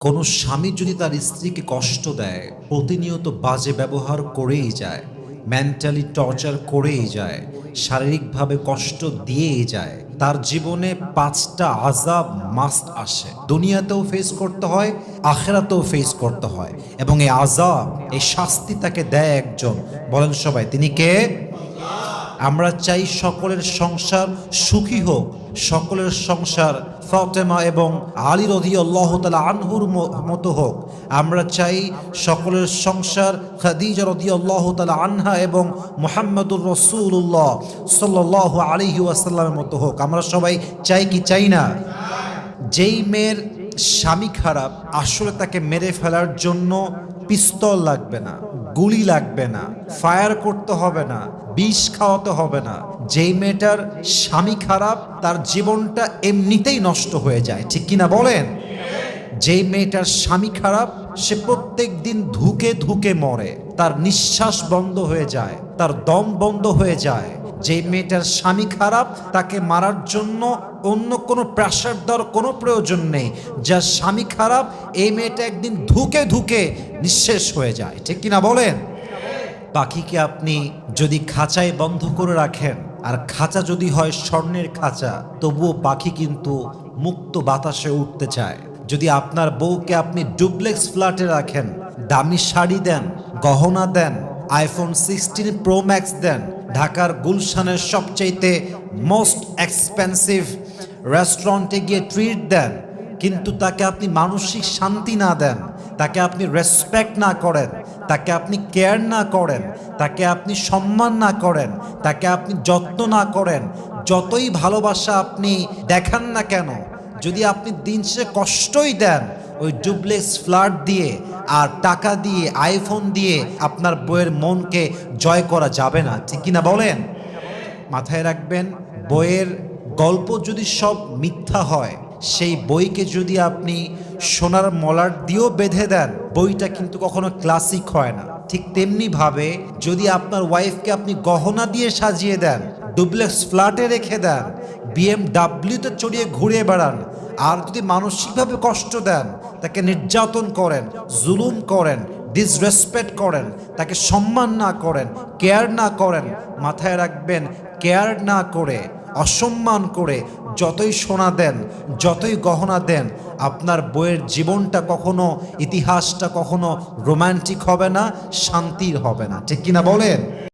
কোনো স্বামী যদি তার স্ত্রীকে কষ্ট দেয়, প্রতিনিয়ত বাজে ব্যবহার করেই যায়, মেন্টালি টর্চার করেই যায়, শারীরিকভাবে কষ্ট দিয়েই যায়, তার জীবনে 5টা আযাব মাস্ট আসে। দুনিয়াতেও ফেস করতে হয়, আখিরাতেও ফেস করতে হয়, এবং এই আযাব, এই শাস্তি তাকে দেয় একজন। বলেন সবাই, তিনি কে? আমরা চাই সকলের সংসার সুখী হোক, সকলের সংসার ফাতেমা এবং আলী রাদিয়াল্লাহু তাআলা আনহুর মতো হোক। আমরা চাই সকলের সংসার খাদিজা রাদিয়াল্লাহু তাআলা আনহা এবং মুহাম্মদুর রাসূলুল্লাহ সাল্লাল্লাহু আলাইহি ওয়াসাল্লামের মতো হোক। আমরা সবাই চাই কি চাই না? যেই মেয়ের স্বামী খারাপ, আসলে তাকে মেরে ফেলার জন্য পিস্তল লাগবে না, গুলি লাগবে না, ফায়ার করতে হবে না, বিষ খাওয়াতে হবে না। যেই মেয়েটার স্বামী খারাপ, তার জীবনটা এমনিতেই নষ্ট হয়ে যায়, ঠিক কিনা বলেন? যেই মেয়েটার স্বামী খারাপ, সে প্রত্যেক দিন ধুকে ধুকে মরে, তার নিঃশ্বাস বন্ধ হয়ে যায়, তার দম বন্ধ হয়ে যায়। যে মেয়েটার স্বামী খারাপ, তাকে মারার জন্য অন্য কোনো প্রেশার দেওয়ার কোনো প্রয়োজন নেই। যার স্বামী খারাপ, এই মেয়েটা একদিন ধুকে ধুকে নিঃশেষ হয়ে যায়, ঠিক কিনা বলেন? পাখিকে আপনি যদি খাঁচায় বন্ধ করে রাখেন, আর খাঁচা যদি হয় স্বর্ণের খাঁচা, তবুও পাখি কিন্তু মুক্ত বাতাসে উঠতে চায়। যদি আপনার বউকে আপনি ডুপ্লেক্স ফ্ল্যাটে রাখেন, দামি শাড়ি দেন, গহনা দেন, আইফোন 16 প্রো ম্যাক্স দেন, ঢাকার গুলশানের সবচাইতে মোস্ট এক্সপেন্সিভ রেস্টুরেন্টে গিয়ে ট্রিট দেন, কিন্তু তাকে আপনি মানসিক শান্তি না দেন, তাকে আপনি রেসপেক্ট না করেন, তাকে আপনি কেয়ার না করেন, তাকে আপনি সম্মান না করেন, তাকে আপনি যত্ন না করেন, যতই ভালোবাসা আপনি দেখান না কেন, যদি আপনি দিন শেষে কষ্টই দেন, ওই ডুপ্লেক্স ফ্ল্যাট দিয়ে আর টাকা দিয়ে, আইফোন দিয়ে আপনার বইয়ের মনকে জয় করা যাবে না, ঠিক কিনা বলেন? মাথায় রাখবেন, বইয়ের গল্প যদি সব মিথ্যা হয়, সেই বইকে যদি আপনি সোনার মলার দিয়েও বেঁধে দেন, বইটা কিন্তু কখনো ক্লাসিক হয় না। ঠিক তেমনিভাবে যদি আপনার ওয়াইফকে আপনি গহনা দিয়ে সাজিয়ে দেন, ডুপ্লেক্স ফ্ল্যাটে রেখে দেন, BMW-তে চড়িয়ে ঘুরে বেড়ান, আর যদি মানসিকভাবে কষ্ট দেন, তাকে নির্যাতন করেন, জুলুম করেন, ডিসরেসপেক্ট করেন, তাকে সম্মান না করেন, কেয়ার না করেন, মাথায় রাখবেন, কেয়ার না করে, অসম্মান করে যতই সোনা দেন, যতই গহনা দেন, আপনার বইয়ের জীবনটা কখনো, ইতিহাসটা কখনো রোমান্টিক হবে না, শান্তির হবে না, ঠিক কিনা বলেন?